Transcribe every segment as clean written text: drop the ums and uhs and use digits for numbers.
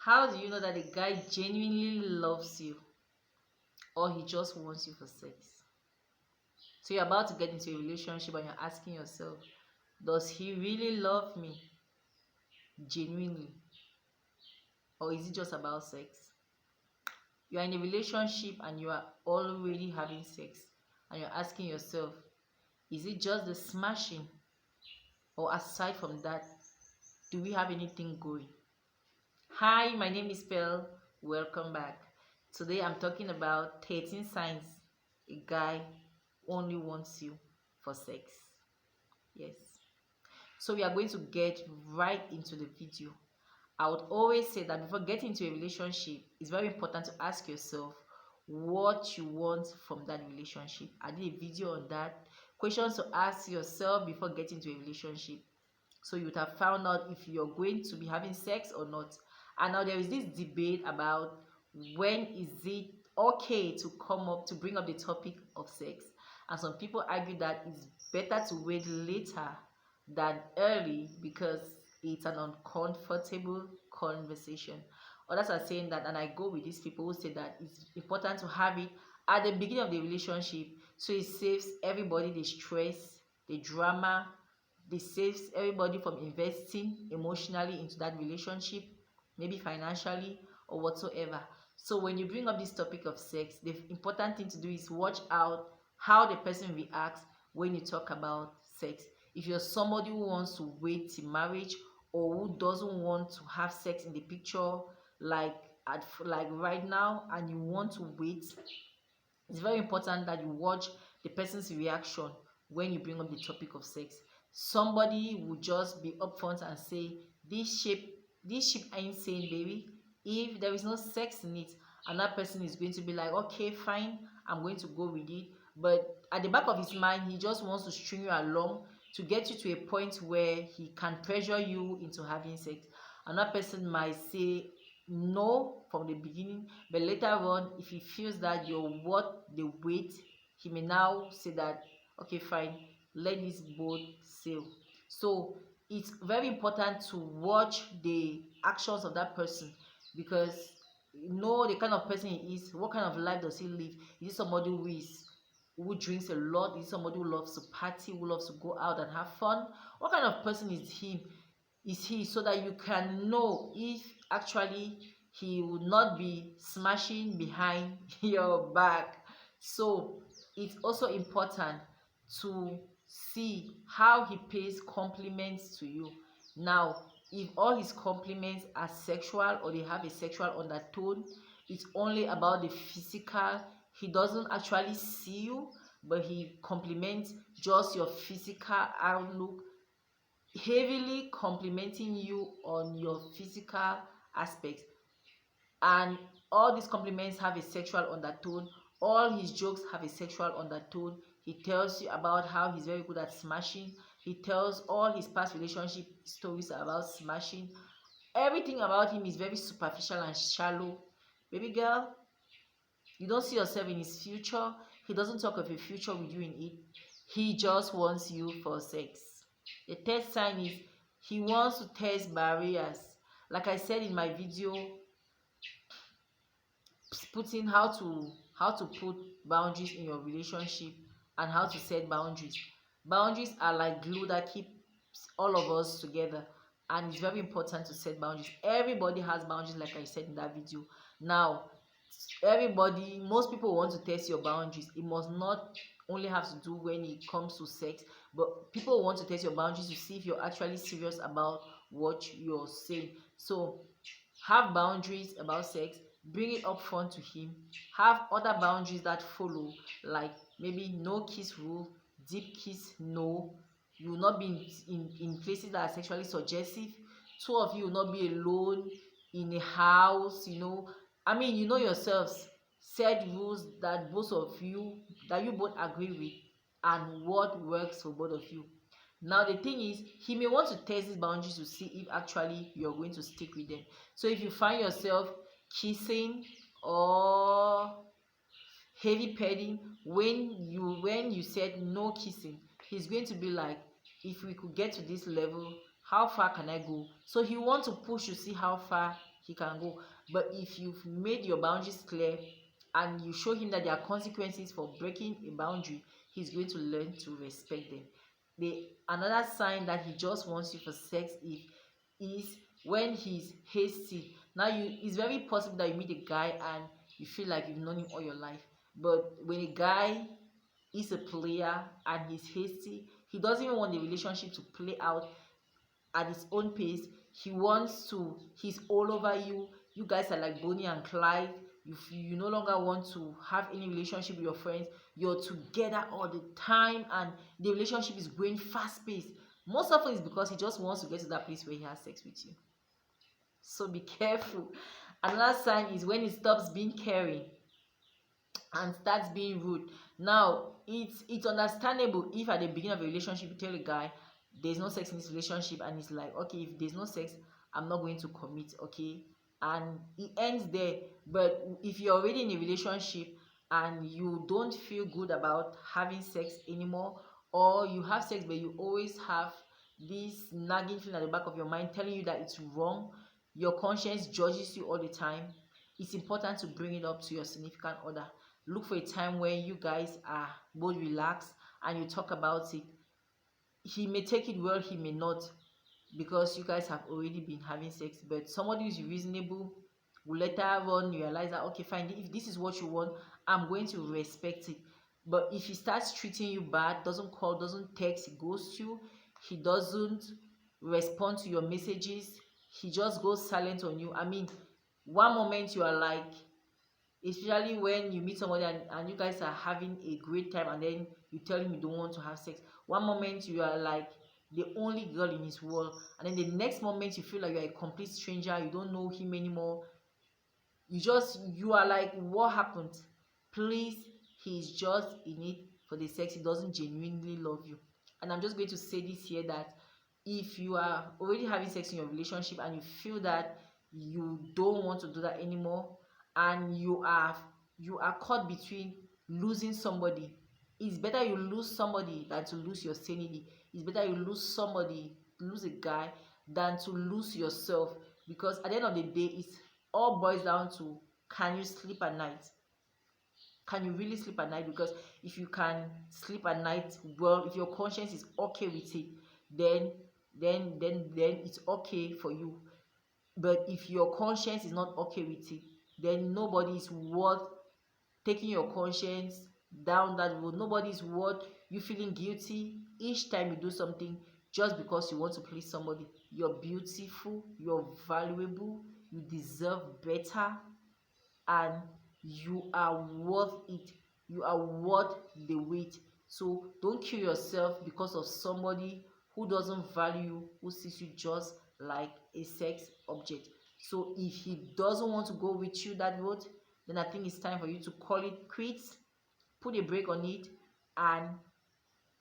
How do you know that a guy genuinely loves you or he just wants you for sex? So you're about to get into a relationship and you're asking yourself, does he really love me genuinely? Or is it just about sex? You are in a relationship and you are already having sex and you're asking yourself, is it just the smashing? Or aside from that, do we have anything going? Hi, my name is Pearl. Welcome back. Today I'm talking about 13 signs a guy only wants you for sex. Yes. So we are going to get right into the video. I would always say that before getting into a relationship, it's very important to ask yourself what you want from that relationship. I did a video on that. Questions to ask yourself before getting into a relationship. So you would have found out if you're going to be having sex or not. And now there is this debate about when is it okay to bring up the topic of sex. And some people argue that it's better to wait later than early because it's an uncomfortable conversation. Others are saying that, and I go with these people who say that it's important to have it at the beginning of the relationship so it saves everybody the stress, the drama. This saves everybody from investing emotionally into that relationship, maybe financially or whatsoever. So when you bring up this topic of sex, the important thing to do is watch out how the person reacts when you talk about sex. If you're somebody who wants to wait till marriage or who doesn't want to have sex in the picture like right now and you want to wait, it's very important that you watch the person's reaction when you bring up the topic of sex. Somebody will just be upfront and say, this ship ain't saying, baby. If there is no sex in it, another person is going to be like, okay, fine, I'm going to go with it. But at the back of his mind, he just wants to string you along to get you to a point where he can pressure you into having sex. Another person might say no from the beginning, but later on, if he feels that you're worth the wait, he may now say that, okay, fine, let this boat sail. So it's very important to watch the actions of that person because you know the kind of person he is. What kind of life does he live? Is he somebody who drinks a lot? Is he somebody who loves to party, who loves to go out and have fun? What kind of person is he, so that you can know if actually he would not be smashing behind your back. So it's also important to see how he pays compliments to you. Now, if all his compliments are sexual or they have a sexual undertone, it's only about the physical. He doesn't actually see you, but he compliments just your physical outlook, heavily complimenting you on your physical aspects, and all these compliments have a sexual undertone. All his jokes have a sexual undertone. He tells you about how he's very good at smashing. He tells all his past relationship stories about smashing. Everything about him is very superficial and shallow. Baby girl, you don't see yourself in his future. He doesn't talk of a future with you in it. He just wants you for sex. The third sign is he wants to test barriers. Like I said in my video, putting how to put boundaries in your relationship and how to set boundaries. Boundaries are like glue that keeps all of us together, and it's very important to set boundaries. Everybody has boundaries, like I said in that video. Now, most people want to test your boundaries. It must not only have to do when it comes to sex, but people want to test your boundaries to see if you're actually serious about what you're saying. So have boundaries about sex, bring it up front to him. Have other boundaries that follow, like maybe no kiss rule, deep kiss no. You will not be in places that are sexually suggestive. Two of you will not be alone in a house, I mean, you know yourselves. Set rules that you both agree with, and what works for both of you. Now the thing is, he may want to test these boundaries to see if actually you're going to stick with them. So if you find yourself kissing or heavy petting when you said no kissing, he's going to be like, if we could get to this level, how far can I go? So he wants to push to see how far he can go. But if you've made your boundaries clear and you show him that there are consequences for breaking a boundary, he's going to learn to respect them. Another sign that he just wants you for sex is when he's hasty. Now it's very possible that you meet a guy and you feel like you've known him all your life, but when a guy is a player and he's hasty, he doesn't even want the relationship to play out at his own pace. He's all over you. You guys are like Bonnie and Clyde. You no longer want to have any relationship with your friends. You're together all the time and the relationship is going fast paced. Most often it's because he just wants to get to that place where he has sex with you. So be careful. Another sign is when he stops being caring and starts being rude. Now, it's understandable if at the beginning of a relationship you tell a guy there's no sex in this relationship, and he's like, okay, if there's no sex, I'm not going to commit, okay, and it ends there. But if you're already in a relationship and you don't feel good about having sex anymore, or you have sex but you always have this nagging feeling at the back of your mind telling you that it's wrong, your conscience judges you all the time, it's important to bring it up to your significant other. Look for a time where you guys are both relaxed and you talk about it. He may take it well, he may not, because you guys have already been having sex. But somebody who's reasonable will later on realize that, okay, fine, if this is what you want, I'm going to respect it. But if he starts treating you bad, doesn't call, doesn't text, he ghosts you, he doesn't respond to your messages, he just goes silent on you. I mean, one moment you are like, especially when you meet somebody and you guys are having a great time, and then you tell him you don't want to have sex. One moment you are like the only girl in his world, and then the next moment you feel like you're a complete stranger, you don't know him anymore. You are like, what happened? Please, he's just in it for the sex. He doesn't genuinely love you. And I'm just going to say this here, that if you are already having sex in your relationship and you feel that you don't want to do that anymore, and you are caught between losing somebody, it's better you lose somebody than to lose your sanity. It's better you lose a guy than to lose yourself, because at the end of the day, it all boils down to, can you sleep at night? Can you really sleep at night? Because if you can sleep at night, well, if your conscience is okay with it, then it's okay for you. But if your conscience is not okay with it, then nobody is worth taking your conscience down that road. Nobody is worth you feeling guilty each time you do something just because you want to please somebody. You're beautiful, you're valuable, you deserve better, and you are worth it. You are worth the wait. So don't kill yourself because of somebody who doesn't value you, who sees you just like a sex object. So if he doesn't want to go with you that road, then I think it's time for you to call it quits, put a break on it, and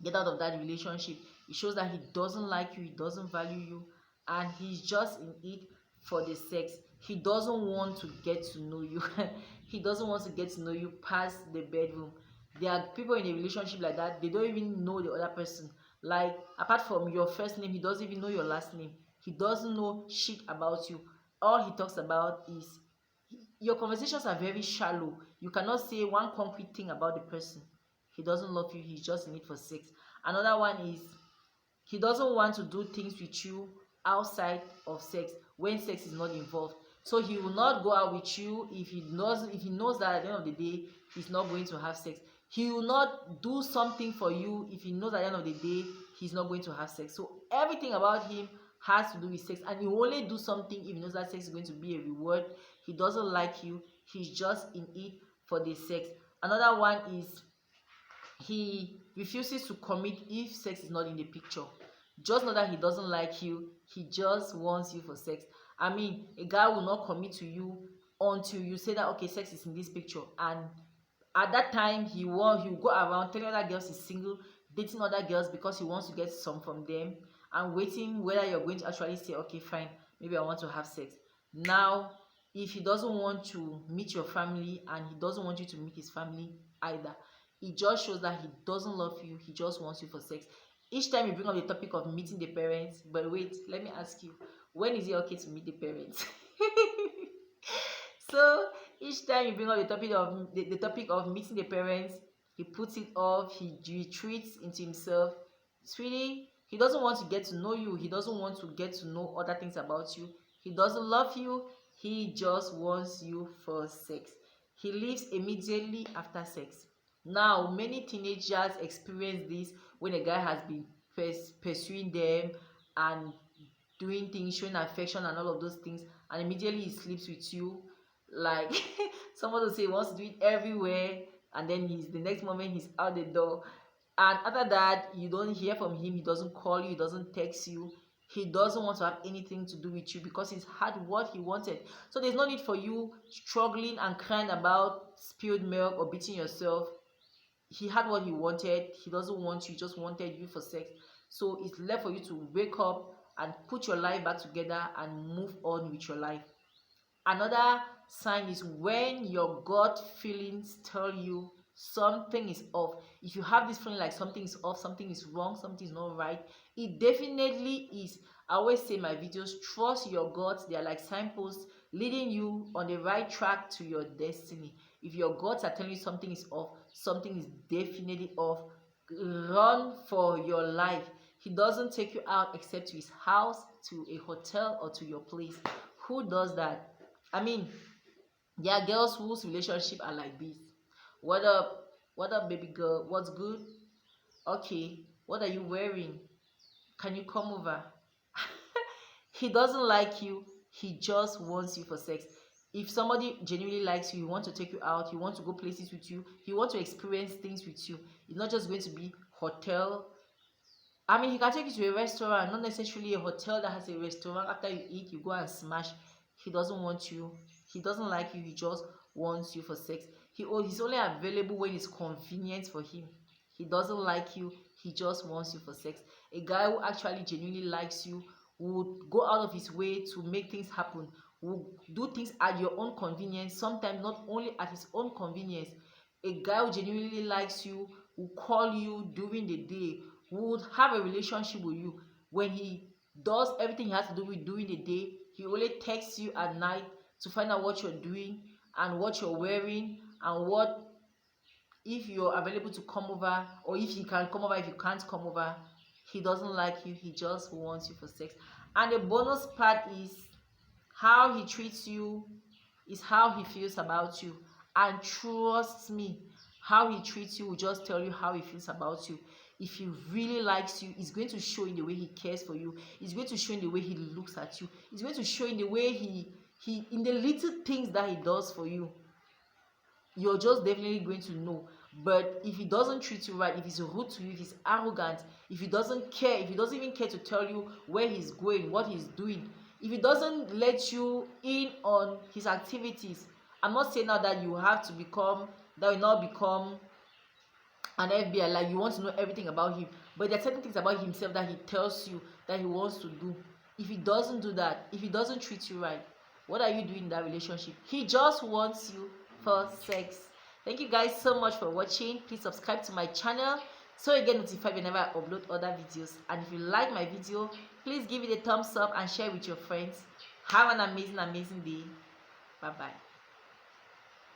get out of that relationship. It shows that he doesn't like you, he doesn't value you, and he's just in it for the sex. He doesn't want to get to know you. He doesn't want to get to know you past the bedroom. There are people in a relationship like that, they don't even know the other person. Like, apart from your first name, he doesn't even know your last name. He doesn't know shit about you. All he talks about is, your conversations are very shallow. You cannot say one concrete thing about the person. He doesn't love you, he's just in it for sex. Another one is, he doesn't want to do things with you outside of sex, when sex is not involved. So he will not go out with you if he knows that at the end of the day he's not going to have sex. He will not do something for you if he knows at the end of the day he's not going to have sex. So everything about him has to do with sex, and he will only do something if he knows that sex is going to be a reward. He doesn't like you, he's just in it for the sex. Another one is, he refuses to commit if sex is not in the picture. Just know that he doesn't like you, he just wants you for sex. I mean, a guy will not commit to you until you say that, okay, sex is in this picture, and at that time he will go around telling other girls he's single, dating other girls because he wants to get some from them, and waiting whether you're going to actually say, okay, fine, maybe I want to have sex. Now, if he doesn't want to meet your family and he doesn't want you to meet his family either, it just shows that he doesn't love you, he just wants you for sex. Each time you bring up the topic of meeting the parents, but wait, let me ask you, when is it okay to meet the parents? each time you bring up the topic of meeting the parents, he puts it off. He retreats into himself. It's really, he doesn't want to get to know you. He doesn't want to get to know other things about you. He doesn't love you. He just wants you for sex. He leaves immediately after sex. Now, many teenagers experience this when a guy has been pursuing them and doing things, showing affection and all of those things, and immediately he sleeps with you. Like someone will say he wants to do it everywhere, and then the next moment he's out the door. And after that, you don't hear from him, he doesn't call you, he doesn't text you, he doesn't want to have anything to do with you because he's had what he wanted. So there's no need for you struggling and crying about spilled milk or beating yourself. He had what he wanted. He doesn't want you, he just wanted you for sex. So it's left for you to wake up and put your life back together and move on with your life. Another sign is when your gut feelings tell you something is off. If you have this feeling like something is off, something is wrong, something is not right, it definitely is. I always say in my videos, trust your guts. They are like signposts leading you on the right track to your destiny. If your guts are telling you something is off, something is definitely off. Run for your life. He doesn't take you out except to his house, to a hotel, or to your place. Who does that? I mean, there are girls whose relationship are like this. What up? What up, baby girl? What's good? Okay. What are you wearing? Can you come over? He doesn't like you. He just wants you for sex. If somebody genuinely likes you, he wants to take you out, he wants to go places with you, he wants to experience things with you. It's not just going to be hotel. I mean, he can take you to a restaurant, not necessarily a hotel that has a restaurant. After you eat, you go and smash. He doesn't want you. He doesn't like you. He just wants you for sex. He's only available when it's convenient for him. He doesn't like you. He just wants you for sex. A guy who actually genuinely likes you would go out of his way to make things happen, would do things at your own convenience, sometimes not only at his own convenience. A guy who genuinely likes you will call you during the day, would have a relationship with you. When he does everything he has to do with during the day, he only texts you at night to find out what you're doing and what you're wearing and what, if you're available to come over, or if you can come over, if you can't come over. He doesn't like you. He just wants you for sex. And the bonus part is how he treats you is how he feels about you. And trust me, how he treats you will just tell you how he feels about you. If he really likes you, it's going to show in the way he cares for you. It's going to show in the way he looks at you. It's going to show in the way he in the little things that he does for you. You're just definitely going to know. But if he doesn't treat you right, if he's rude to you, if he's arrogant, if he doesn't care, if he doesn't even care to tell you where he's going, what he's doing, if he doesn't let you in on his activities, I'm not saying now that you have to become, that will not become an FBI, like you want to know everything about him, but there are certain things about himself that he tells you that he wants to do. If he doesn't do that, if he doesn't treat you right, what are you doing in that relationship? He just wants you for sex. Thank you guys so much for watching. Please subscribe to my channel so you get notified whenever I upload other videos. And if you like my video, please give it a thumbs up and share with your friends. Have an amazing day. Bye bye.